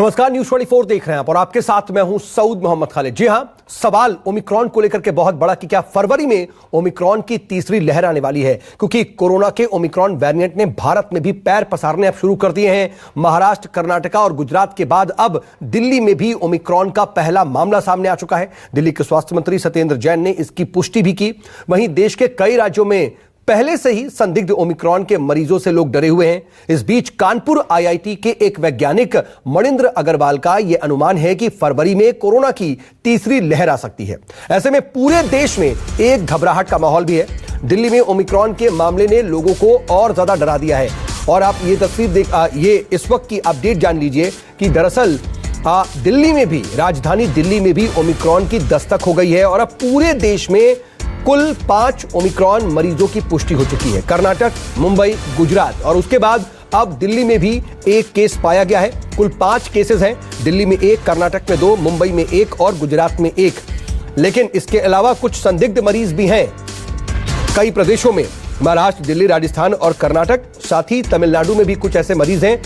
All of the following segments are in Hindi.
नमस्कार, न्यूज़ 24 देख रहे हैं आप और आपके साथ मैं हूं सऊद मोहम्मद खालिद। जी हां, सवाल ओमिक्रॉन को लेकर के बहुत बड़ा कि क्या फरवरी में ओमिक्रॉन की तीसरी लहर आने वाली है, क्योंकि कोरोना के ओमिक्रॉन वेरिएंट ने भारत में भी पैर पसारने अब शुरू कर दिए हैं। महाराष्ट्र, कर्नाटका और गुजरात के बाद अब दिल्ली में भी ओमिक्रॉन का पहला मामला सामने आ चुका है। दिल्ली के स्वास्थ्य मंत्री सत्येंद्र जैन ने इसकी पुष्टि भी की। वहीं देश के कई राज्यों में पहले से ही संदिग्ध ओमिक्रॉन के मरीजों से लोग डरे हुए हैं। इस बीच कानपुर आईआईटी के एक वैज्ञानिक मणिंद्र अग्रवाल का यह अनुमान है कि फरवरी में कोरोना की तीसरी लहर आ सकती है। ऐसे में पूरे देश में एक घबराहट का माहौल भी है। दिल्ली में ओमिक्रॉन के मामले ने लोगों को और ज्यादा डरा दिया है। और आप ये तस्वीर ये इस वक्त की अपडेट जान लीजिए कि दरअसल दिल्ली में भी, राजधानी दिल्ली में भी ओमिक्रॉन की दस्तक हो गई है और अब पूरे देश में कुल 5 ओमिक्रॉन मरीजों की पुष्टि हो चुकी है। कर्नाटक, मुंबई, गुजरात और उसके बाद अब दिल्ली में भी एक केस पाया गया है। कुल 5 केसेस हैं। दिल्ली में 1, कर्नाटक में 2, मुंबई में 1 और गुजरात में 1। लेकिन इसके अलावा कुछ संदिग्ध मरीज भी हैं कई प्रदेशों में, महाराष्ट्र, दिल्ली, राजस्थान और कर्नाटक। साथ ही तमिलनाडु में भी कुछ ऐसे मरीज हैं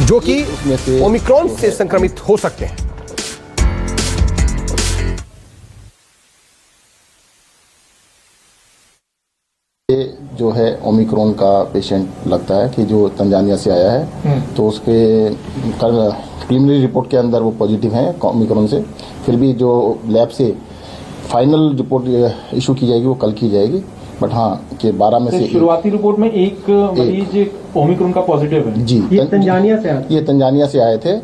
जो कि ओमिक्रॉन से संक्रमित हो सकते हैं। जो है ओमिक्रॉन का पेशेंट लगता है कि जो तंजानिया से आया है, तो उसके प्रीलिमिनरी रिपोर्ट के अंदर वो पॉजिटिव है ओमिक्रॉन से। फिर भी जो लैब से फाइनल रिपोर्ट इशू की जाएगी वो कल की जाएगी। बट हाँ कि 12 में से शुरुआती रिपोर्ट में एक मरीज ओमिक्रॉन का पॉजिटिव है। जी, ये तंजानिया से आए थे।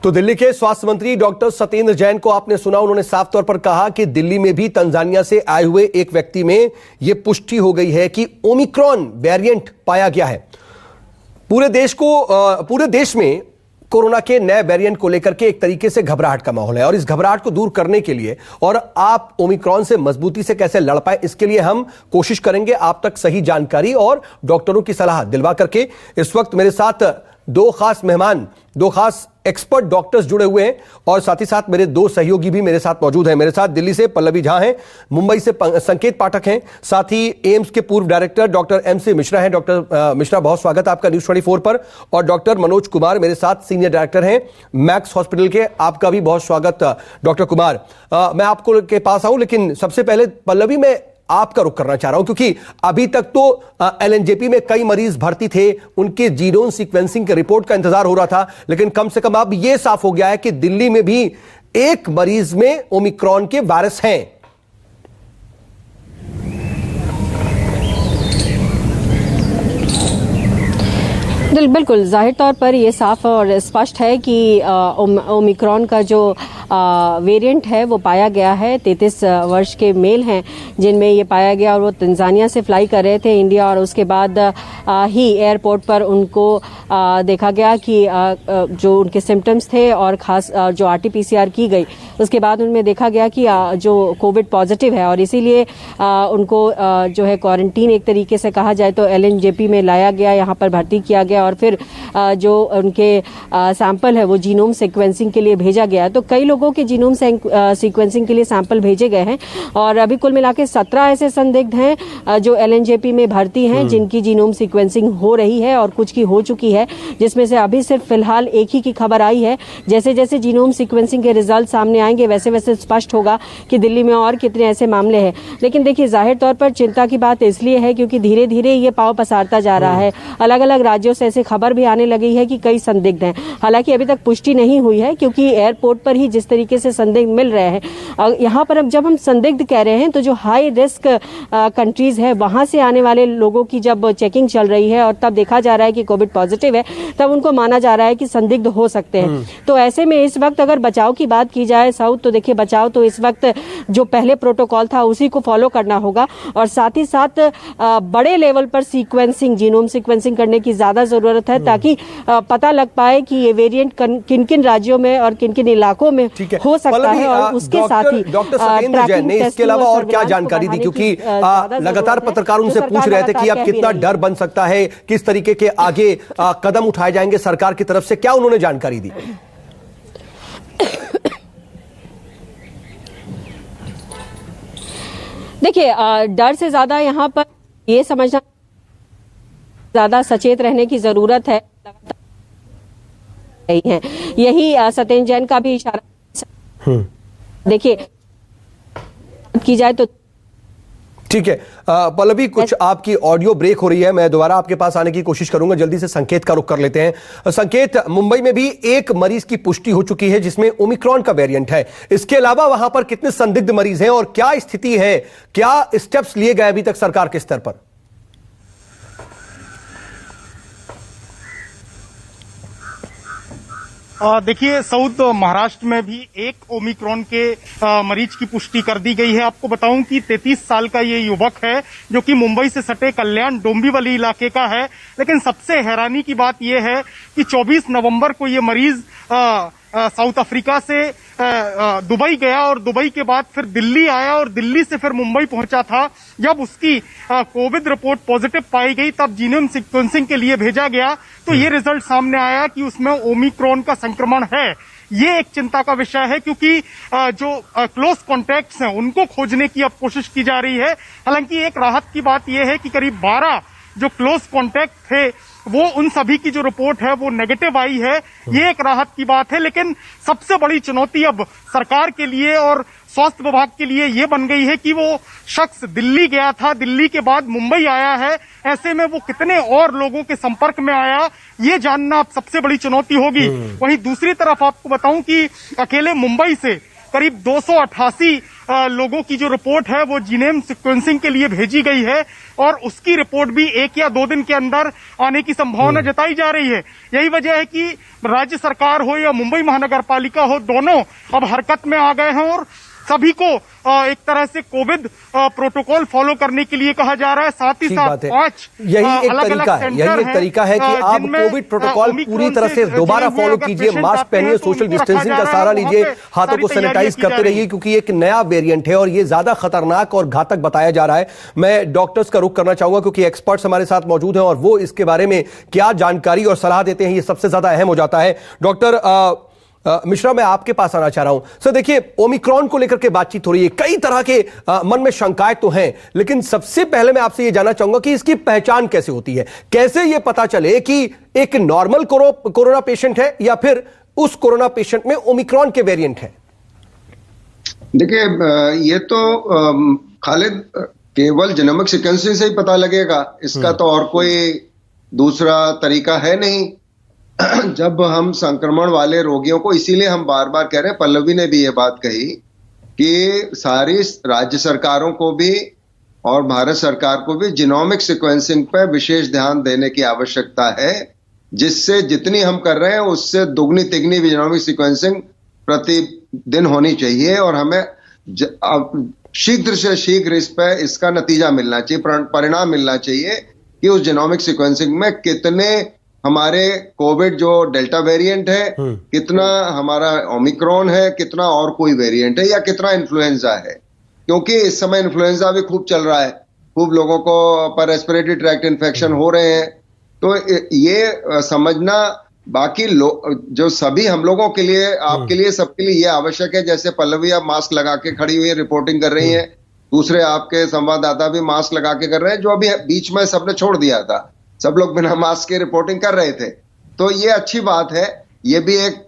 तो दिल्ली के स्वास्थ्य मंत्री डॉक्टर सत्येंद्र जैन को आपने सुना, उन्होंने साफ तौर पर कहा कि दिल्ली में भी तंजानिया से आए हुए एक व्यक्ति में यह पुष्टि हो गई है कि ओमिक्रॉन वेरिएंट पाया गया है। पूरे देश में कोरोना के नए वेरिएंट को लेकर के एक तरीके से घबराहट का माहौल है और इस घबराहट को दूर करने के लिए और आप ओमिक्रॉन से मजबूती से कैसे लड़ पाए, इसके लिए हम कोशिश करेंगे आप तक सही जानकारी और डॉक्टरों की सलाह दिलवा करके। इस वक्त मेरे साथ दो खास एक्सपर्ट डॉक्टर्स जुड़े हुए हैं और साथ ही साथ मेरे 2 सहयोगी भी मेरे साथ मौजूद हैं। मेरे साथ दिल्ली से पल्लवी झा हैं, मुंबई से संकेत पाठक हैं, साथ ही एम्स के पूर्व डायरेक्टर डॉक्टर MC मिश्रा हैं। डॉक्टर मिश्रा, बहुत स्वागत है आपका न्यूज़ 24 पर। और डॉक्टर मनोज कुमार मेरे साथ सीनियर डायरेक्टर हैं मैक्स हॉस्पिटल के, आपका भी बहुत स्वागत डॉक्टर कुमार। मैं आपको के पास आऊं, लेकिन सबसे पहले पल्लवी, मैं आपका रुख करना चाह रहा हूं क्योंकि अभी तक तो LNJP में कई मरीज भर्ती थे, उनके जीनोम सीक्वेंसिंग के रिपोर्ट का इंतजार हो रहा था, लेकिन कम से कम अब यह साफ हो गया है कि दिल्ली में भी एक मरीज में ओमिक्रॉन के वायरस हैं। बिल्कुल, जाहिर तौर पर यह साफ और स्पष्ट है कि ओमिक्रॉन का जो वेरिएंट है वो पाया गया है। 33 वर्ष के मेल हैं जिनमें ये पाया गया और वो तंजानिया से फ्लाई कर रहे थे इंडिया और उसके बाद ही एयरपोर्ट पर उनको देखा गया कि जो उनके सिम्टम्स थे और खास जो RT-PCR की गई उसके बाद उनमें देखा गया कि जो कोविड पॉजिटिव है और इसीलिए उनको जो है क्वारंटीन एक तरीके से कहा जाए तो LNJP में लाया गया, यहाँ पर भर्ती किया गया और फिर जो उनके सैंपल है वो जीनोम सीक्वेंसिंग के लिए भेजा गया। तो कई लोगों के जीनोम सीक्वेंसिंग के लिए सैंपल भेजे गए हैं और अभी कुल मिला के 17 ऐसे संदिग्ध हैं जो LNJP में भर्ती हैं जिनकी जीनोम सीक्वेंसिंग हो रही है और कुछ की हो चुकी है, जिसमें से अभी सिर्फ फिलहाल एक ही की खबर आई है। जैसे जैसे जीनोम सीक्वेंसिंग के रिजल्ट सामने आएंगे वैसे वैसे स्पष्ट होगा कि दिल्ली में और कितने ऐसे मामले हैं। लेकिन देखिए, जाहिर तौर पर चिंता की बात इसलिए है क्योंकि धीरे धीरे ये पांव पसारता जा रहा है। अलग अलग राज्यों से ऐसे खबर भी आने लगी है कि कई संदिग्ध हैं। हालांकि अभी तक पुष्टि नहीं हुई है क्योंकि एयरपोर्ट पर ही जिस तरीके से संदिग्ध मिल रहे हैं, यहाँ पर अब जब हम संदिग्ध कह रहे हैं तो जो हाई रिस्क कंट्रीज है वहां से आने वाले लोगों की जब चेकिंग चल रही है और तब देखा जा रहा है कि कोविड पॉजिटिव है, तब उनको माना जा रहा है कि संदिग्ध हो सकते हैं। तो ऐसे में इस वक्त अगर बचाव की बात की जाए साउथ, तो देखिए बचाव तो इस वक्त जो पहले प्रोटोकॉल था उसी को फॉलो करना होगा और साथ ही साथ बड़े लेवल पर सीक्वेंसिंग, जीनोम सीक्वेंसिंग करने की ज्यादा जरूरत है ताकि पता लग पाए कि ये वेरिएंट किन किन राज्यों में और किन किन इलाकों में हो सकता है। और उसके साथ ही डॉक्टर सत्येंद्र जैन ने इसके अलावा और क्या जानकारी दी, क्योंकि लगातार पत्रकार उनसे पूछ रहे थे कि अब कितना डर बन सकता है, किस तरीके के आगे कदम उठाए जाएंगे सरकार की तरफ से, क्या उन्होंने जानकारी दी? देखिए, डर से ज्यादा यहाँ पर ये समझना ज्यादा सचेत रहने की जरूरत है। यही सत्येंद्र जैन का भी इशारा। देखिए की जाए तो ठीक है पल्लवी, कुछ आपकी ऑडियो ब्रेक हो रही है, मैं दोबारा आपके पास आने की कोशिश करूंगा। जल्दी से संकेत का रुख कर लेते हैं। संकेत, मुंबई में भी एक मरीज की पुष्टि हो चुकी है जिसमें ओमिक्रॉन का वेरिएंट है। इसके अलावा वहां पर कितने संदिग्ध मरीज हैं और क्या स्थिति है, क्या स्टेप्स लिए गए अभी तक सरकार के स्तर पर? देखिए सऊद, महाराष्ट्र में भी एक ओमिक्रॉन के मरीज की पुष्टि कर दी गई है। आपको बताऊं कि 33 साल का ये युवक है जो कि मुंबई से सटे कल्याण डोंबिवली इलाके का है। लेकिन सबसे हैरानी की बात यह है कि 24 नवंबर को ये मरीज साउथ अफ्रीका से दुबई गया और दुबई के बाद फिर दिल्ली आया और दिल्ली से फिर मुंबई पहुंचा था। जब उसकी कोविड रिपोर्ट पॉजिटिव पाई गई तब जीनोम सीक्वेंसिंग के लिए भेजा गया तो ये रिजल्ट सामने आया कि उसमें ओमिक्रॉन का संक्रमण है। ये एक चिंता का विषय है क्योंकि जो क्लोज कॉन्टैक्ट्स हैं उनको खोजने की अब कोशिश की जा रही है। हालांकि एक राहत की बात यह है कि करीब 12 जो क्लोज कॉन्टैक्ट थे वो उन सभी की जो रिपोर्ट है वो नेगेटिव आई है। ये एक राहत की बात है। लेकिन सबसे बड़ी चुनौती अब सरकार के लिए और स्वास्थ्य विभाग के लिए ये बन गई है कि वो शख्स दिल्ली गया था, दिल्ली के बाद मुंबई आया है, ऐसे में वो कितने और लोगों के संपर्क में आया, ये जानना अब सबसे बड़ी चुनौती होगी। वहीं दूसरी तरफ आपको बताऊं कि अकेले मुंबई से करीब 288 लोगों की जो रिपोर्ट है वो जीनोम सीक्वेंसिंग के लिए भेजी गई है और उसकी रिपोर्ट भी 1 या 2 दिन के अंदर आने की संभावना जताई जा रही है। यही वजह है कि राज्य सरकार हो या मुंबई महानगर पालिका हो, दोनों अब हरकत में आ गए हैं और सभी को एक तरह से कोविड प्रोटोकॉल फॉलो करने के लिए कहा जा रहा है। साथ ही साथ 5 यही एक तरीका है कि आप कोविड प्रोटोकॉल पूरी तरह से दोबारा फॉलो कीजिए, मास्क पहनिए, सोशल डिस्टेंसिंग का सहारा लीजिए, हाथों को सैनिटाइज करते रहिए क्योंकि एक नया वेरिएंट है और ये ज्यादा खतरनाक और घातक बताया जा रहा है। मैं डॉक्टर्स का रुख करना चाहूंगा क्योंकि एक्सपर्ट्स हमारे साथ मौजूद हैं और वो इसके बारे में क्या जानकारी और सलाह देते हैं ये सबसे ज्यादा अहम हो जाता है। डॉक्टर मिश्रा, मैं आपके पास आना चाह रहा हूं। सर देखिए, ओमिक्रॉन को लेकर के बातचीत हो रही है, कई तरह के मन में शंकाएं तो हैं, लेकिन सबसे पहले मैं आपसे यह जानना चाहूंगा कि इसकी पहचान कैसे होती है, कैसे यह पता चले कि एक नॉर्मल कोरोना पेशेंट है या फिर उस कोरोना पेशेंट में ओमिक्रॉन के वेरिएंट है? देखिए, ये तो खालिद केवल जेनोमिक सीक्वेंसिंग से ही पता लगेगा, इसका तो और कोई दूसरा तरीका है नहीं। जब हम संक्रमण वाले रोगियों को, इसीलिए हम बार बार कह रहे हैं, पल्लवी ने भी ये बात कही कि सारी राज्य सरकारों को भी और भारत सरकार को भी जीनोमिक सीक्वेंसिंग पर विशेष ध्यान देने की आवश्यकता है, जिससे जितनी हम कर रहे हैं उससे दुगनी तिगनी जीनोमिक सीक्वेंसिंग प्रतिदिन होनी चाहिए और हमें शीघ्र से शीघ्र इसका नतीजा मिलना चाहिए, परिणाम मिलना चाहिए कि उस जीनोमिक सीक्वेंसिंग में कितने हमारे कोविड जो डेल्टा वेरिएंट है, कितना हमारा ओमिक्रॉन है, कितना और कोई वेरिएंट है या कितना इन्फ्लुएंजा है। क्योंकि इस समय इन्फ्लुएंजा भी खूब चल रहा है, खूब लोगों को पर रेस्पिरेटरी ट्रैक्ट इन्फेक्शन हो रहे हैं। तो ये समझना बाकी जो सभी हम लोगों के लिए, आपके लिए, सबके लिए ये आवश्यक है। जैसे पल्लवी अब मास्क लगा के खड़ी हुई रिपोर्टिंग कर रही है, दूसरे आपके संवाददाता भी मास्क लगा के कर रहे हैं, जो अभी बीच में सबने छोड़ दिया था, सब लोग बिना मास्क के रिपोर्टिंग कर रहे थे। तो ये अच्छी बात है, ये भी एक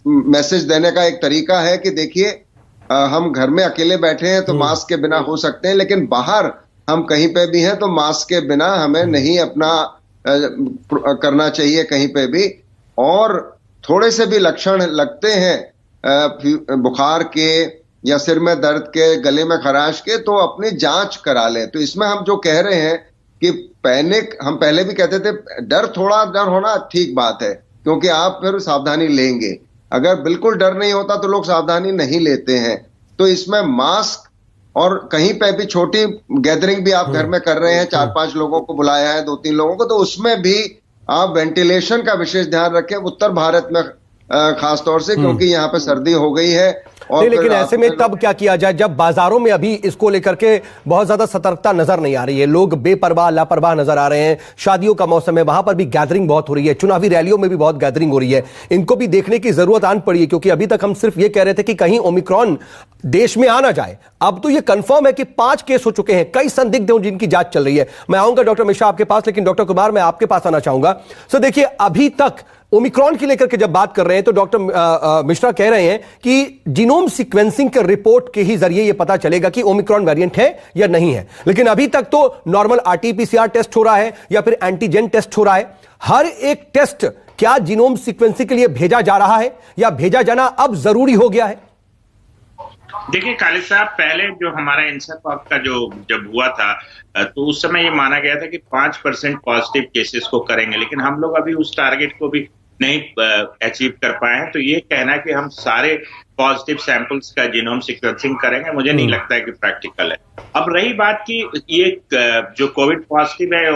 मैसेज देने का एक तरीका है कि देखिए, हम घर में अकेले बैठे हैं तो मास्क के बिना हो सकते हैं, लेकिन बाहर हम कहीं पे भी हैं तो मास्क के बिना हमें नहीं अपना करना चाहिए कहीं पे भी। और थोड़े से भी लक्षण लगते हैं बुखार के या सिर में दर्द के, गले में खराश के, तो अपनी जांच करा लें। तो इसमें हम जो कह रहे हैं कि पैनिक, हम पहले भी कहते थे, डर होना ठीक बात है क्योंकि आप फिर सावधानी लेंगे। अगर बिल्कुल डर नहीं होता तो लोग सावधानी नहीं लेते हैं। तो इसमें मास्क और कहीं पे भी छोटी गैदरिंग भी आप घर में कर रहे हैं, 4-5 लोगों को बुलाया है, 2-3 लोगों को, तो उसमें भी आप वेंटिलेशन का विशेष ध्यान रखें। उत्तर भारत में खास तौर से, क्योंकि यहाँ पे सर्दी हो गई है नहीं, लेकिन ऐसे में तब क्या किया जाए जब बाजारों में अभी इसको लेकर के बहुत ज्यादा सतर्कता नजर नहीं आ रही है, लोग बेपरवाह लापरवाह नजर आ रहे हैं, शादियों का मौसम है, वहां पर भी गैदरिंग बहुत हो रही है, चुनावी रैलियों में भी बहुत गैदरिंग हो रही है, इनको भी देखने की जरूरत आन पड़ी है, क्योंकि अभी तक हम सिर्फ ये कह रहे थे कि कहीं ओमिक्रॉन देश में आ ना जाए। अब तो ये कंफर्म है कि 5 केस हो चुके हैं, कई संदिग्ध हैं जिनकी जांच चल रही है। मैं आऊंगा डॉक्टर मिश्रा आपके पास, लेकिन डॉक्टर कुमार मैं आपके पास आना चाहूंगा। सर देखिए, अभी तक ओमिक्रॉन की लेकर के जब बात कर रहे हैं तो डॉक्टर मिश्रा कह रहे हैं कि जीनोम सीक्वेंसिंग के रिपोर्ट के ही जरिए यह पता चलेगा कि ओमिक्रॉन वेरिएंट है या नहीं है, लेकिन अभी तक तो नॉर्मल आरटीपीसीआर टेस्ट हो रहा है या फिर एंटीजन टेस्ट हो रहा है। हर एक टेस्ट क्या जीनोम सीक्वेंसिंग के लिए भेजा जा रहा है या भेजा जाना अब जरूरी हो गया है? देखिए खालिद साहब, पहले जो हमारा इंसाकॉक का जब हुआ था तो उस समय ये माना गया था कि 5% पॉजिटिव केसेस को करेंगे, लेकिन हम लोग अभी उस टारगेट को भी नहीं अचीव कर पाए हैं। तो ये कहना कि हम सारे पॉजिटिव सैंपल्स का जीनोम सीक्वेंसिंग करेंगे, मुझे नहीं लगता है कि प्रैक्टिकल है। अब रही बात की ये जो कोविड पॉजिटिव है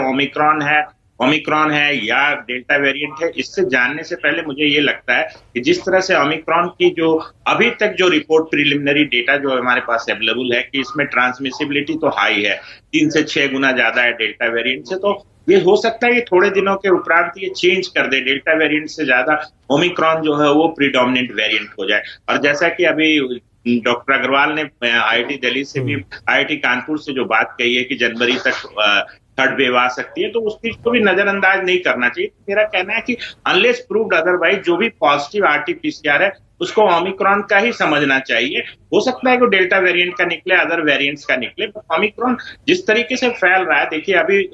ओमिक्रॉन है या डेल्टा वेरिएंट है, इससे जानने से पहले मुझे ये लगता है कि जिस तरह से ओमिक्रॉन की जो अभी तक जो रिपोर्ट प्रिलिमिनरी डेटा जो हमारे पास अवेलेबल है कि इसमें ट्रांसमिसिबिलिटी तो हाई है, 3 से 6 गुना ज्यादा है डेल्टा वेरिएंट से, तो ये हो सकता है कि थोड़े दिनों के उपरांत ये चेंज कर दे, डेल्टा वेरिएंट से ज्यादा ओमिक्रॉन जो है वो प्रीडोमिनेंट वेरिएंट हो जाए। और जैसा कि अभी डॉक्टर अग्रवाल ने IIT दिल्ली से भी IIT कानपुर से जो बात कही है कि जनवरी तक थर्ड वेव आ सकती है, तो उस चीज को भी नजरअंदाज नहीं करना चाहिए। मेरा कहना है कि अनलेस प्रूव्ड अदरवाइज जो भी पॉजिटिव RT-PCR है उसको ओमिक्रॉन का ही समझना चाहिए। हो सकता है कि डेल्टा वेरिएंट का निकले, अदर वेरिएंट्स का निकले, बट ओमिक्रॉन जिस तरीके से फैल रहा है, देखिए अभी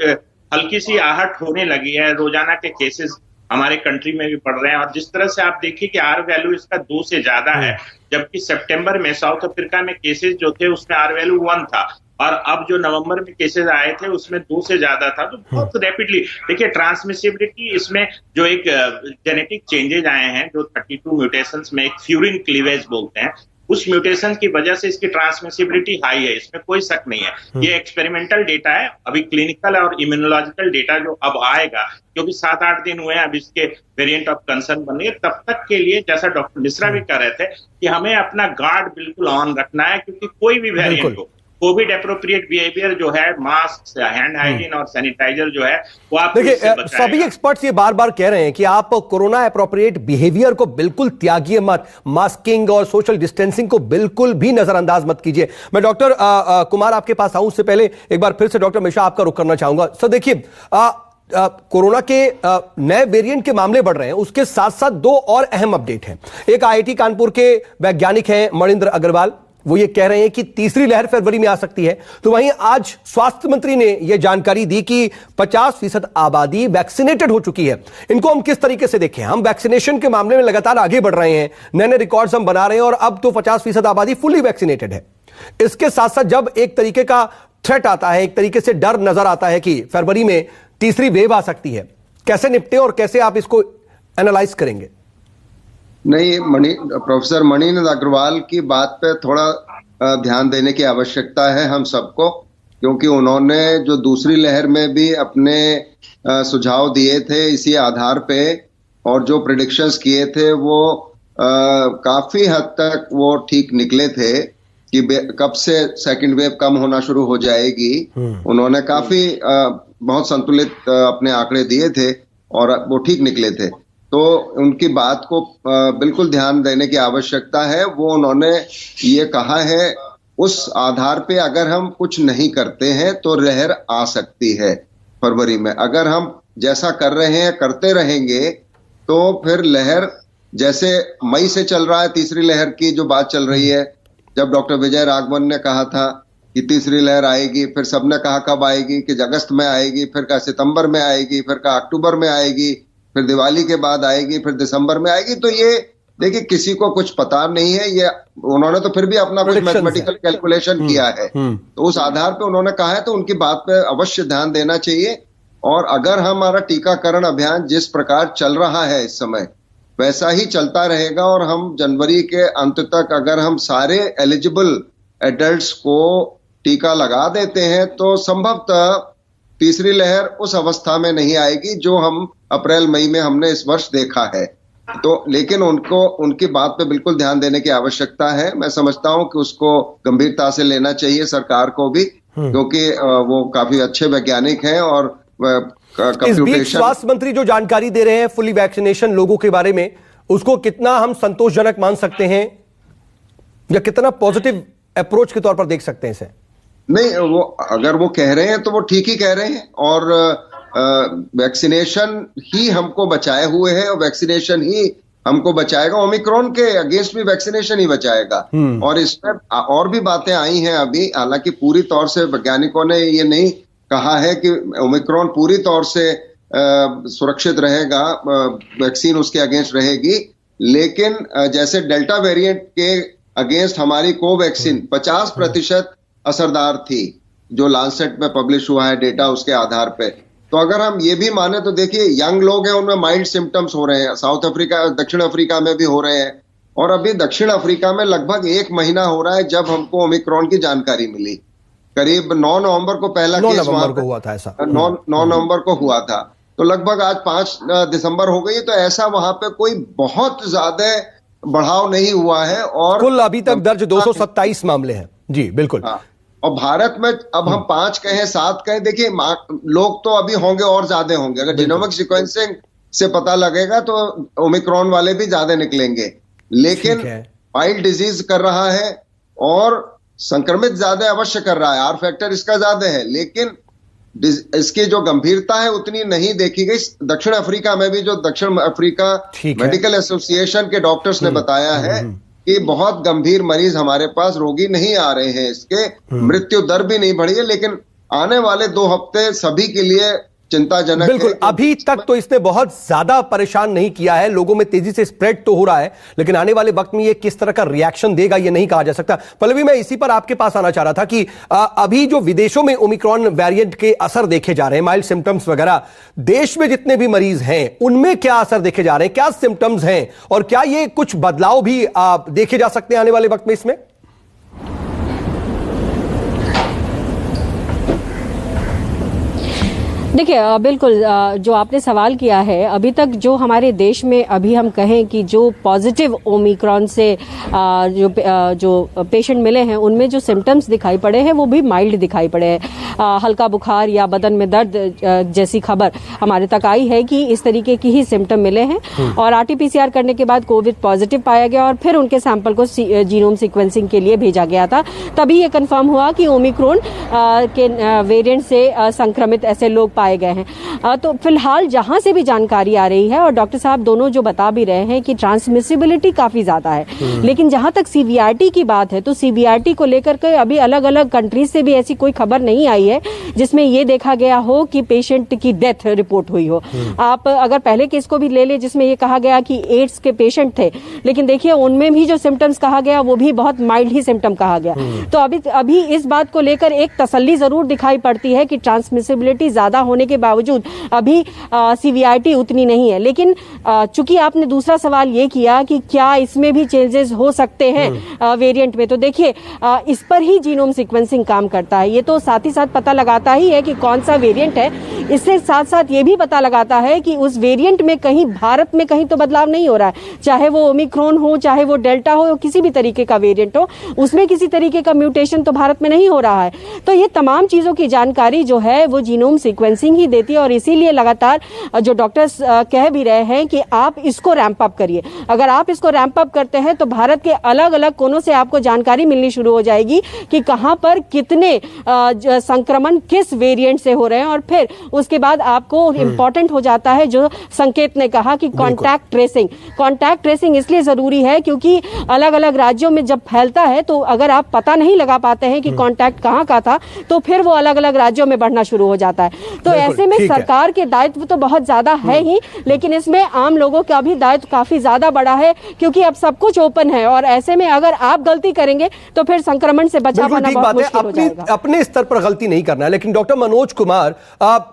हल्की सी आहट होने लगी है, रोजाना के केसेस हमारे कंट्री में भी बढ़ रहे हैं, और जिस तरह से आप देखिए कि R वैल्यू इसका 2 से ज्यादा है, जबकि सितंबर में साउथ अफ्रीका में केसेस जो थे उसमें R वैल्यू 1 था, और अब जो नवंबर में केसेस आए थे उसमें 2 से ज्यादा था। तो बहुत रैपिडली देखिए ट्रांसमिसिबिलिटी, इसमें जो एक जेनेटिक चेंजेज आए हैं, जो 32 म्यूटेशंस में एक फ्यूरिन क्लीवेज बोलते हैं, उस म्यूटेशन की वजह से इसकी ट्रांसमिसिबिलिटी हाई है, इसमें कोई शक नहीं है। ये एक्सपेरिमेंटल डेटा है, अभी क्लिनिकल और इम्यूनोलॉजिकल डेटा जो अब आएगा, क्योंकि 7-8 दिन हुए हैं अब इसके वेरिएंट ऑफ कंसर्न बने, तब तक के लिए जैसा डॉक्टर मिश्रा भी कह रहे थे कि हमें अपना गार्ड बिल्कुल ऑन रखना है, क्योंकि कोई भी वेरिएंट हो, कोविड एप्रोप्रिएट बिहेवियर जो है, मास्क, हैंड हाइजीन और सैनिटाइजर जो है वो आप देखिए, सभी एक्सपर्ट्स ये बार बार कह रहे हैं कि आप कोरोना एप्रोप्रिएट बिहेवियर को बिल्कुल त्यागिए मत, मास्किंग और सोशल डिस्टेंसिंग को बिल्कुल भी नजरअंदाज मत कीजिए। मैं डॉक्टर कुमार आपके पास आऊं उससे पहले एक बार फिर से डॉक्टर मिश्रा आपका रुख करना चाहूंगा। सर देखिए, कोरोना के नए वेरिएंट के मामले बढ़ रहे हैं, उसके साथ साथ 2 और अहम अपडेट हैं। एक IIT कानपुर के वैज्ञानिक हैं मणिंद्र अग्रवाल, वो ये कह रहे हैं कि तीसरी लहर फरवरी में आ सकती है। तो वहीं आज स्वास्थ्य मंत्री ने यह जानकारी दी कि 50% आबादी वैक्सीनेटेड हो चुकी है। इनको हम किस तरीके से देखें? हम वैक्सीनेशन के मामले में लगातार आगे बढ़ रहे हैं, नए रिकॉर्ड्स हम बना रहे हैं और अब तो 50% आबादी फुली वैक्सीनेटेड है। इसके साथ साथ जब एक तरीके का थ्रेट आता है, एक तरीके से डर नजर आता है कि फरवरी में तीसरी वेव आ सकती है, कैसे निपटे और कैसे आप इसको एनालाइज करेंगे? नहीं, प्रोफेसर मणिंद्र अग्रवाल की बात पे थोड़ा ध्यान देने की आवश्यकता है हम सबको, क्योंकि उन्होंने जो दूसरी लहर में भी अपने सुझाव दिए थे इसी आधार पे, और जो प्रेडिक्शंस किए थे वो काफी हद तक वो ठीक निकले थे कि कब से सेकंड वेव कम होना शुरू हो जाएगी। उन्होंने काफी बहुत संतुलित अपने आंकड़े दिए थे और वो ठीक निकले थे। तो उनकी बात को बिल्कुल ध्यान देने की आवश्यकता है। वो उन्होंने ये कहा है उस आधार पे अगर हम कुछ नहीं करते हैं तो लहर आ सकती है फरवरी में। अगर हम जैसा कर रहे हैं करते रहेंगे तो फिर लहर जैसे मई से चल रहा है, तीसरी लहर की जो बात चल रही है, जब डॉक्टर विजय राघवन ने कहा था कि तीसरी लहर आएगी, फिर सबने कहा कब आएगी, कि अगस्त में आएगी, फिर कहा सितंबर में आएगी, फिर कहा अक्टूबर में आएगी, फिर दिवाली के बाद आएगी, फिर दिसंबर में आएगी। तो ये देखिए किसी को कुछ पता नहीं है, ये उन्होंने तो फिर भी अपना कुछ मैथमेटिकल कैलकुलेशन किया है, तो उस आधार पे उन्होंने कहा है, तो उनकी बात पे अवश्य ध्यान देना चाहिए। और अगर हमारा टीकाकरण अभियान जिस प्रकार चल रहा है इस समय वैसा ही चलता रहेगा और हम जनवरी के अंत तक अगर हम सारे एलिजिबल एडल्ट्स को टीका लगा देते हैं तो संभवतः तीसरी लहर उस अवस्था में नहीं आएगी जो हम अप्रैल मई में हमने इस वर्ष देखा है। तो लेकिन उनको उनकी बात पे बिल्कुल ध्यान देने की आवश्यकता है। मैं समझता हूं कि उसको गंभीरता से लेना चाहिए सरकार को भी, क्योंकि वो काफी अच्छे वैज्ञानिक हैं और इस बीच स्वास्थ्य मंत्री जो जानकारी दे रहे हैं फुली वैक्सीनेशन लोगों के बारे में, उसको कितना हम संतोषजनक मान सकते हैं या कितना पॉजिटिव अप्रोच के तौर पर देख सकते हैं इसे? नहीं, वो अगर वो कह रहे हैं तो वो ठीक ही कह रहे हैं, और वैक्सीनेशन ही हमको बचाए हुए है और वैक्सीनेशन ही हमको बचाएगा। ओमिक्रॉन के अगेंस्ट भी वैक्सीनेशन ही बचाएगा। और इसमें और भी बातें आई हैं अभी, हालांकि पूरी तौर से वैज्ञानिकों ने ये नहीं कहा है कि ओमिक्रॉन पूरी तौर से सुरक्षित रहेगा, वैक्सीन उसके अगेंस्ट रहेगी, लेकिन जैसे डेल्टा वेरिएंट के अगेंस्ट हमारी कोवैक्सीन 50% असरदार थी, जो लांसेट में पब्लिश हुआ है डेटा उसके आधार पे। तो अगर हम ये भी माने तो देखिए, यंग लोग हैं उनमें माइल्ड सिम्टम्स हो रहे हैं, साउथ अफ्रीका दक्षिण अफ्रीका में भी हो रहे हैं, और अभी दक्षिण अफ्रीका में लगभग 1 महीना हो रहा है जब हमको ओमिक्रॉन की जानकारी मिली। करीब 9 नवंबर को पहला केस वहां को हुआ था, ऐसा 9 नवंबर को हुआ था, तो लगभग आज 5 दिसंबर हो गई। तो ऐसा वहां पे कोई बहुत ज्यादा बढ़ाव नहीं हुआ है, और कुल अभी तक दर्ज 227 मामले हैं। जी बिल्कुल। हाँ, और भारत में अब हम 5 कहें 7 कहें, देखिए लोग तो अभी होंगे और ज्यादा होंगे। अगर जीनोमिक सीक्वेंसिंग से पता लगेगा तो ओमिक्रॉन वाले भी ज्यादा निकलेंगे, लेकिन माइल्ड डिजीज कर रहा है और संक्रमित ज्यादा अवश्य कर रहा है, आर फैक्टर इसका ज्यादा है, लेकिन इसकी जो गंभीरता है उतनी नहीं देखी गई। दक्षिण अफ्रीका में भी जो दक्षिण अफ्रीका मेडिकल एसोसिएशन के डॉक्टर्स ने बताया है कि बहुत गंभीर मरीज हमारे पास रोगी नहीं आ रहे हैं, इसके मृत्यु दर भी नहीं बढ़ी है, लेकिन आने वाले 2 हफ्ते सभी के लिए चिंताजनक है। बिल्कुल, अभी तक तो इसने बहुत ज्यादा परेशान नहीं किया है, लोगों में तेजी से स्प्रेड तो हो रहा है, लेकिन आने वाले वक्त में ये किस तरह का रिएक्शन देगा ये नहीं कहा जा सकता। पल्लवी, मैं इसी पर आपके पास आना चाह रहा था कि अभी जो विदेशों में ओमिक्रॉन वेरिएंट के असर देखे जा रहे हैं, माइल्ड सिम्टम्स वगैरह, देश में जितने भी मरीज हैं उनमें क्या असर देखे जा रहे हैं, क्या सिम्टम्स हैं, और क्या ये कुछ बदलाव भी देखे जा सकते हैं आने वाले वक्त में इसमें? देखिए, बिल्कुल जो आपने सवाल किया है, अभी तक जो हमारे देश में अभी हम कहें कि जो पॉजिटिव ओमिक्रॉन से जो पेशेंट मिले हैं उनमें जो सिम्टम्स दिखाई पड़े हैं वो भी माइल्ड दिखाई पड़े हैं। हल्का बुखार या बदन में दर्द जैसी खबर हमारे तक आई है कि इस तरीके की ही सिम्टम मिले हैं, और RT-PCR करने के बाद कोविड पॉजिटिव पाया गया और फिर उनके सैंपल को जीनोम सीक्वेंसिंग के लिए भेजा गया था। तभी ये कंफर्म हुआ कि ओमिक्रॉन के वेरिएंट से संक्रमित ऐसे लोग पाए गए हैं। तो फिलहाल जहां से भी जानकारी आ रही है, और डॉक्टर साहब दोनों जो बता भी रहे हैं कि ट्रांसमिसिबिलिटी काफी ज्यादा है, लेकिन जहां तक सीवीआरटी की बात है तो सीवीआरटी को लेकर के अभी अलग अलग कंट्रीज से भी ऐसी कोई खबर नहीं आई है जिसमें यह देखा गया हो कि पेशेंट की डेथ रिपोर्ट हुई हो। आप अगर पहले केस को भी ले ले जिसमें यह कहा गया कि एड्स के पेशेंट थे, लेकिन देखिए उनमें भी जो सिम्टम्स कहा गया वो भी बहुत माइल्ड ही सिम्टम कहा गया। तो अभी इस बात को लेकर एक तसल्ली जरूर दिखाई पड़ती है कि ट्रांसमिसिबिलिटी ज्यादा होने के बावजूद अभी सीवीआरटी उतनी नहीं है। लेकिन चूंकि आपने दूसरा सवाल ये किया कि क्या इसमें भी चेंजेस हो सकते हैं वेरिएंट में, तो देखिए इस पर ही जीनोम सीक्वेंसिंग काम करता है। ये तो साथ ही साथ पता लगाता ही है कि कौन सा वेरिएंट है, इससे साथ साथ ये भी पता लगाता है कि उस वेरिएंट में कहीं भारत में कहीं तो बदलाव नहीं हो रहा है, चाहे वो ओमिक्रॉन हो, चाहे वो डेल्टा हो, किसी भी तरीके का वेरिएंट हो, उसमें किसी तरीके का म्यूटेशन तो भारत में नहीं हो रहा है। तो ये तमाम चीजों की जानकारी जो है वो जीनोम सीक्वेंसिंग ही देती है, और इसीलिए लगातार जो डॉक्टर्स कह भी रहे हैं कि आप इसको रैंप अप करिए। अगर आप इसको रैंप अप करते हैं तो भारत के अलग अलग कोनों से आपको जानकारी मिलनी शुरू हो जाएगी कि कहां पर कितने संक्रमण किस वेरिएंट से हो रहे हैं, और फिर उसके बाद आपको इंपॉर्टेंट हो जाता है जो संकेत ने कहा कि कॉन्टैक्ट ट्रेसिंग। कॉन्टैक्ट ट्रेसिंग इसलिए जरूरी है क्योंकि अलग अलग राज्यों में जब फैलता है तो अगर आप पता नहीं लगा पाते हैं कि कॉन्टैक्ट कहां का था तो फिर वो अलग अलग राज्यों में बढ़ना शुरू हो जाता है। तो ऐसे में सरकार के दायित्व तो बहुत ज्यादा है ही, लेकिन इसमें आम लोगों का भी दायित्व काफी ज्यादा बड़ा है क्योंकि अब सब कुछ ओपन है, और ऐसे में अगर आप गलती करेंगे तो फिर संक्रमण से बचा पाना बहुत मुश्किल हो जाएगा। अपने स्तर पर गलती नहीं करना है। लेकिन डॉक्टर मनोज कुमार,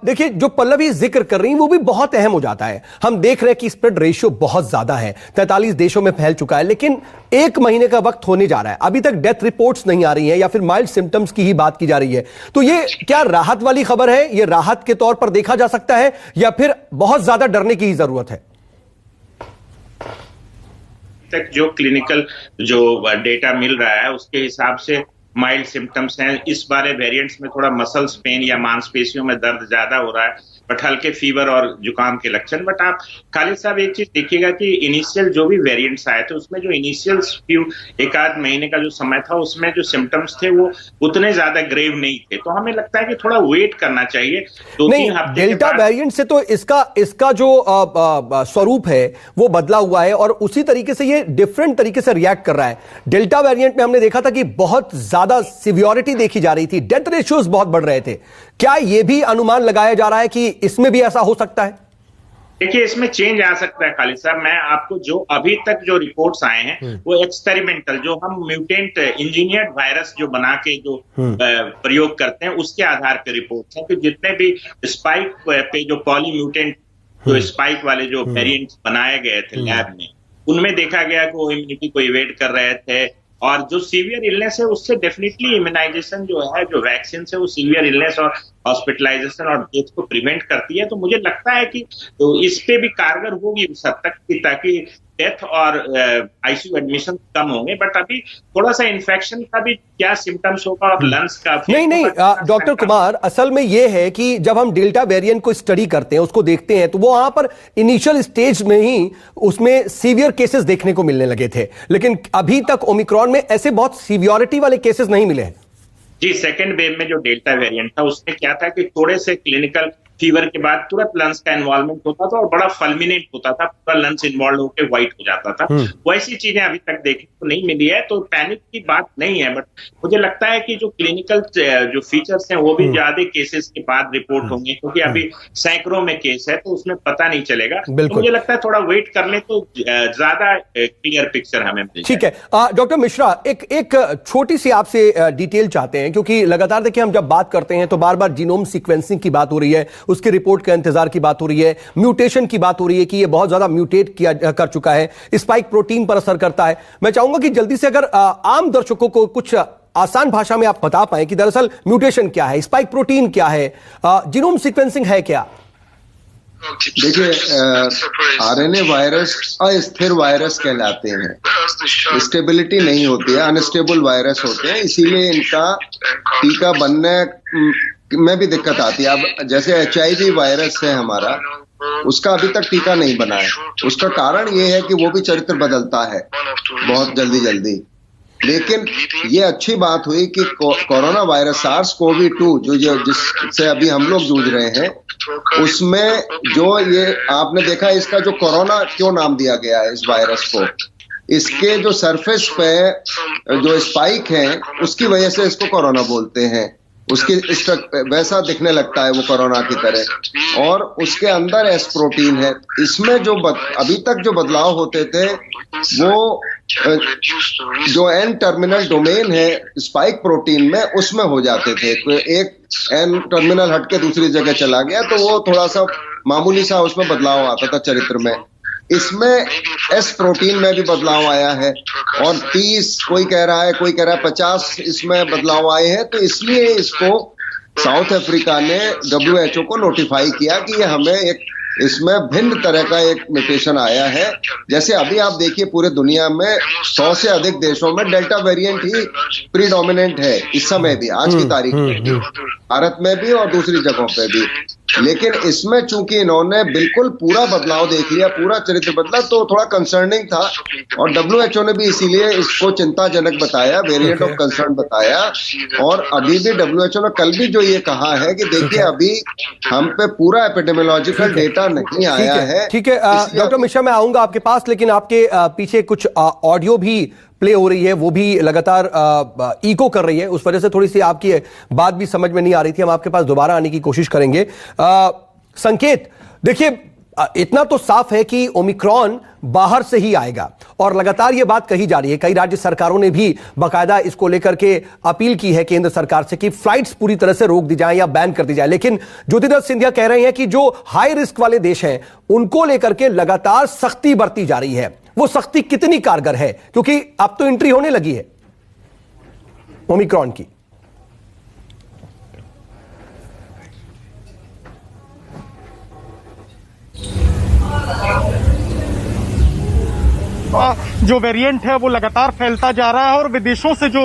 देखिए जो पल्लवी जिक्र कर रही है वो भी बहुत अहम हो जाता है। हम देख रहे हैं कि स्प्रेड रेशियो बहुत ज्यादा है, 43 देशों में फैल चुका है, लेकिन 1 महीने का वक्त होने जा रहा है, अभी तक डेथ रिपोर्ट्स नहीं आ रही है या फिर माइल्ड सिम्टम्स की ही बात की जा रही है। तो ये क्या राहत वाली खबर है, ये राहत के तौर पर देखा जा सकता है या फिर बहुत ज्यादा डरने की ही जरूरत है? तक जो क्लिनिकल जो डेटा मिल रहा है उसके हिसाब से माइल्ड सिम्टम्स हैं। इस बारे वेरिएंट्स में थोड़ा मसल्स पेन या मांसपेशियों में दर्द ज्यादा हो रहा है, बट हल्के फीवर और जुकाम के लक्षण। बट आप खालिद साहब एक चीज देखिएगा कि इनिशियल जो भी वेरिएंट्स आए थे उसमें जो इनिशियल फ्यू एक आध महीने का जो समय था उसमें जो सिम्टम्स थे वो उतने ज्यादा ग्रेव नहीं थे। तो हमें लगता है कि थोड़ा वेट करना चाहिए, 2-3 हफ्ते। डेल्टा वेरिएंट से तो इसका जो स्वरूप है वो बदला हुआ है और उसी तरीके से ये डिफरेंट तरीके से रिएक्ट कर रहा है। डेल्टा वेरिएंट में हमने देखा था कि बहुत ज्यादा सिवियरिटी देखी जा रही थी, डेथ रेशियोज बहुत बढ़ रहे थे। क्या ये भी अनुमान लगाया जा रहा है कि इसमें भी ऐसा हो सकता है? देखिए, इसमें चेंज आ सकता है खालिद साहब। मैं आपको जो अभी तक जो रिपोर्ट्स आए हैं वो एक्सपेरिमेंटल, जो हम म्यूटेंट इंजीनियर्ड वायरस जो बना के जो प्रयोग करते हैं उसके आधार पर रिपोर्ट्स हैं कि जितने भी स्पाइक पे जो पॉलीम्यूटेंट जो स्पाइक वाले जो वेरिएंट्स बनाए गए थे लैब में, उनमें देखा गया कि वो इम्यूनिटी को इवेड कर रहे थे। और जो सीवियर इलनेस है उससे डेफिनेटली इम्यूनाइजेशन जो है, जो वैक्सीन से वो सीवियर इलनेस और हॉस्पिटलाइजेशन और डेथ को प्रिवेंट करती है। तो मुझे लगता है कि तो इस पे भी कारगर होगी उस हद तक कि ताकि डेथ और आईसीयू एडमिशन कम होंगे। बट अभी थोड़ा सा इन्फेक्शन का भी क्या सिम्टम्स होगा और लंग्स का नहीं डॉक्टर कुमार, असल में यह है कि जब हम डेल्टा वेरिएंट को स्टडी करते हैं, उसको देखते हैं, तो वो वहां पर इनिशियल स्टेज में ही उसमें सीवियर केसेस देखने को मिलने लगे थे, लेकिन अभी तक ओमिक्रॉन में ऐसे बहुत सीवियरिटी वाले केसेस नहीं मिले हैं। जी, सेकेंड वेव में जो डेल्टा वेरिएंट था उसमें क्या था कि थोड़े से क्लिनिकल फीवर के बाद तुरंत लंग्स का इन्वॉल्वमेंट होता था और बड़ा फल्मिनेट होता था, पूरा लंग्स इन्वॉल्व होकर व्हाइट हो जाता था। वैसी चीजें अभी तक देखने को नहीं मिली है, तो पैनिक की बात नहीं है। बट मुझे लगता है कि जो क्लिनिकल जो फीचर्स हैं वो भी ज्यादा केसेस के बाद रिपोर्ट होंगे, क्योंकि अभी सैकड़ों में केस है तो उसमें पता नहीं चलेगा। तो मुझे लगता है थोड़ा वेट कर ले तो ज्यादा क्लियर पिक्चर हमें मिल जाए। ठीक है। डॉक्टर मिश्रा, एक छोटी सी आपसे डिटेल चाहते हैं, क्योंकि लगातार देखिए हम जब बात करते हैं तो बार बार जीनोम सीक्वेंसिंग की बात हो रही है, उसकी रिपोर्ट का इंतजार की बात हो रही है, म्यूटेशन की बात हो रही है कि ये बहुत ज्यादा म्यूटेट किया कर चुका है, स्पाइक प्रोटीन पर असर करता है। मैं चाहूंगा कि जल्दी से अगर आम दर्शकों को कुछ आसान भाषा में आप बता पाएं कि दरअसल म्यूटेशन क्या है, स्पाइक प्रोटीन क्या है, जीनोम सीक्वेंसिंग है क्या? देखिए, आरएनए वायरस अस्थिर वायरस कहलाते हैं, स्टेबिलिटी नहीं होती है, अनस्टेबल वायरस होते हैं, इसीलिए इनका टीका बनने में भी दिक्कत आती है। अब जैसे HIV वायरस है हमारा, उसका अभी तक टीका नहीं बना है। उसका कारण ये है कि वो भी चरित्र बदलता है बहुत जल्दी। लेकिन ये अच्छी बात हुई कि कोरोना वायरस SARS-CoV-2 जो जिससे अभी हम लोग जूझ रहे हैं, उसमें जो ये आपने देखा, इसका जो कोरोना क्यों नाम दिया गया है इस वायरस को, इसके जो सरफेस पे जो स्पाइक है उसकी वजह से इसको कोरोना बोलते हैं। उसकी वैसा दिखने लगता है वो कोरोना की तरह, और उसके अंदर एस प्रोटीन है। इसमें जो अभी तक जो बदलाव होते थे वो जो एन टर्मिनल डोमेन है स्पाइक प्रोटीन में, उसमें हो जाते थे। तो एक एन टर्मिनल हट के दूसरी जगह चला गया तो वो थोड़ा सा मामूली सा उसमें बदलाव आता था चरित्र में। इसमें एस प्रोटीन में भी बदलाव आया है, और 30 कोई कह रहा है, कोई कह रहा है 50 इसमें बदलाव आए हैं। तो इसलिए इसको साउथ अफ्रीका ने WHO को नोटिफाई किया कि ये हमें एक इसमें भिन्न तरह का एक म्यूटेशन आया है। जैसे अभी आप देखिए पूरे दुनिया में 100 से अधिक देशों में डेल्टा वेरिएंट ही प्रीडोमिनेंट है इस समय भी, आज की तारीख में, भारत में भी और दूसरी जगहों पे भी। लेकिन इसमें चूंकि इन्होंने बिल्कुल पूरा बदलाव देख लिया, पूरा चरित्र बदला, तो थोड़ा कंसर्निंग था, और WHO ने भी इसीलिए इसको चिंताजनक बताया, वेरिएंट ऑफ कंसर्न बताया। और अभी भी WHO ने कल भी जो ये कहा है कि देखिए अभी हम पे पूरा एपिडेमियोलॉजिकल डेटा नहीं आया है। ठीक है डॉक्टर मिश्रा, मैं आऊंगा आपके पास, लेकिन आपके पीछे कुछ ऑडियो भी प्ले हो रही है, वो भी लगातार इको कर रही है, उस वजह से थोड़ी सी आपकी बात भी समझ में नहीं आ रही थी। हम आपके पास दोबारा आने की कोशिश करेंगे। संकेत, देखिए इतना तो साफ है कि ओमिक्रॉन बाहर से ही आएगा, और लगातार ये बात कही जा रही है, कई राज्य सरकारों ने भी बाकायदा इसको लेकर के अपील की है केंद्र सरकार से कि फ्लाइट्स पूरी तरह से रोक दी जाए या बैन कर दी जाए। लेकिन ज्योतिरादित्य सिंधिया कह रहे हैं कि जो हाई रिस्क वाले देश हैं उनको लेकर के लगातार सख्ती बरती जा रही है। वो सख्ती कितनी कारगर है, क्योंकि अब तो एंट्री होने लगी है ओमिक्रॉन की? जो वेरिएंट है वो लगातार फैलता जा रहा है और विदेशों से जो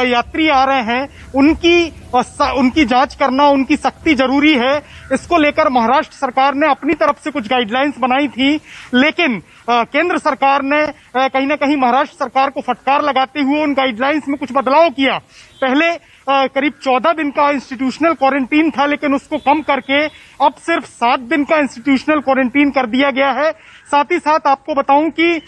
यात्री आ रहे हैं उनकी जांच करना, उनकी सख्ती जरूरी है। इसको लेकर महाराष्ट्र सरकार ने अपनी तरफ से कुछ गाइडलाइंस बनाई थी, लेकिन केंद्र सरकार ने कहीं ना कहीं महाराष्ट्र सरकार को फटकार लगाते हुए उन गाइडलाइंस में कुछ बदलाव किया। पहले करीब 14 दिन का इंस्टीट्यूशनल क्वारंटीन था, लेकिन उसको कम करके अब सिर्फ 7 दिन का इंस्टीट्यूशनल क्वारंटीन कर दिया गया है। साथ ही साथ आपको बताऊं कि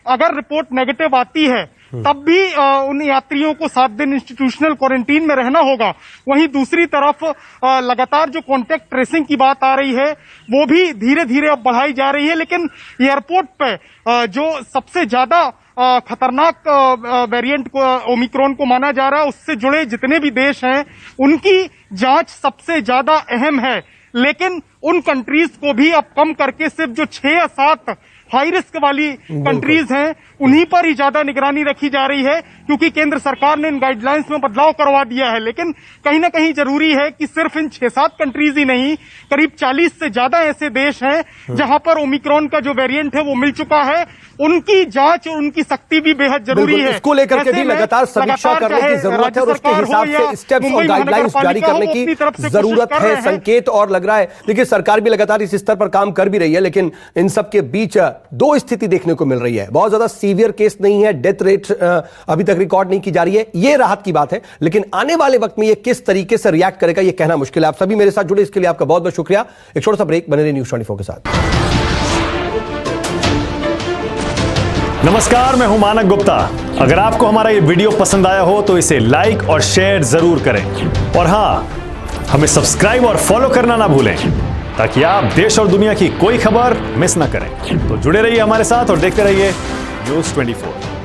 अगर रिपोर्ट नेगेटिव आती है तब भी उन यात्रियों को 7 दिन इंस्टीट्यूशनल क्वारंटीन में रहना होगा। वहीं दूसरी तरफ लगातार जो कॉन्टैक्ट ट्रेसिंग की बात आ रही है वो भी धीरे धीरे अब बढ़ाई जा रही है, लेकिन एयरपोर्ट पे जो सबसे ज्यादा खतरनाक वेरिएंट को ओमिक्रॉन को माना जा रहा है, उससे जुड़े जितने भी देश हैं उनकी जांच सबसे ज्यादा अहम है। लेकिन उन कंट्रीज को भी अब कम करके सिर्फ जो 6 या 7 हाई रिस्क वाली कंट्रीज हैं उन्हीं पर ही ज्यादा निगरानी रखी जा रही है, क्योंकि केंद्र सरकार ने इन गाइडलाइंस में बदलाव करवा दिया है। लेकिन कहीं ना कहीं जरूरी है कि सिर्फ इन 6-7 कंट्रीज ही नहीं, करीब 40 से ज्यादा ऐसे देश हैं जहां पर ओमिक्रॉन का जो वेरिएंट है वो मिल चुका है, उनकी जांच और उनकी सख्ती भी बेहद जरूरी है। इसको लेकर के भी लगातार समीक्षा करने की जरूरत है और उसके हिसाब से स्टेप्स और गाइडलाइंस जारी करने की जरूरत है। संकेत और लग रहा है, देखिए सरकार भी लगातार इस स्तर पर काम कर भी रही है, लेकिन इन सब के बीच 2 स्थिति देखने को मिल रही है। बहुत ज्यादा सीवियर केस नहीं है, डेथ रेट अभी तक रिकॉर्ड नहीं की जा रही है, ये राहत की बात है। लेकिन आने वाले वक्त में ये किस तरीके से रिएक्ट करेगा ये कहना मुश्किल है। आप सभी मेरे साथ जुड़े इसके लिए आपका बहुत बहुत शुक्रिया। एक छोटा सा ब्रेक, बने रहिए न्यूज़ 24 के साथ। नमस्कार, मैं हूं मानक गुप्ता। अगर आपको हमारा ये वीडियो पसंद आया हो तो इसे लाइक और शेयर जरूर करें, और हां, हमें सब्सक्राइब और फॉलो करना ना भूलें ताकि आप देश और दुनिया की कोई खबर मिस ना करें। तो जुड़े रहिए हमारे साथ और देखते रहिए न्यूज़ 24।